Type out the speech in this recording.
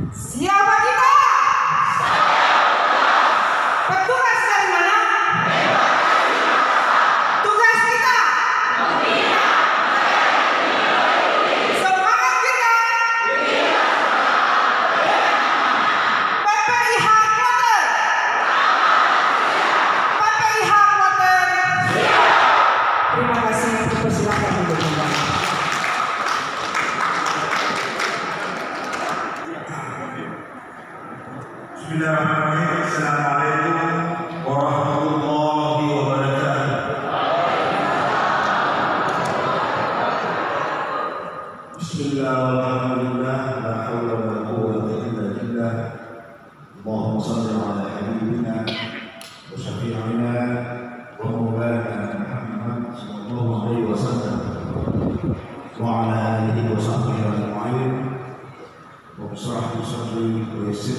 Siapa kita? Petugas dari mana? Tugas kita. Semangat kita. PPIH Kloter. PPIH Kloter. Terima kasih. Persilakan untuk kembali. Bismillahirrahmanirrahim. Assalamualaikum warahmatullahi wabarakatuh. Bismillah walhamdulillah la haula wa la quwwata illa billah. Allahumma shalli ala habibina wa syafi'ina wa maulana Muhammad sallallahu alaihi wasallam wa ala alihi wa sahbihi ajma'in. Wa bismillah wa salli wa yassir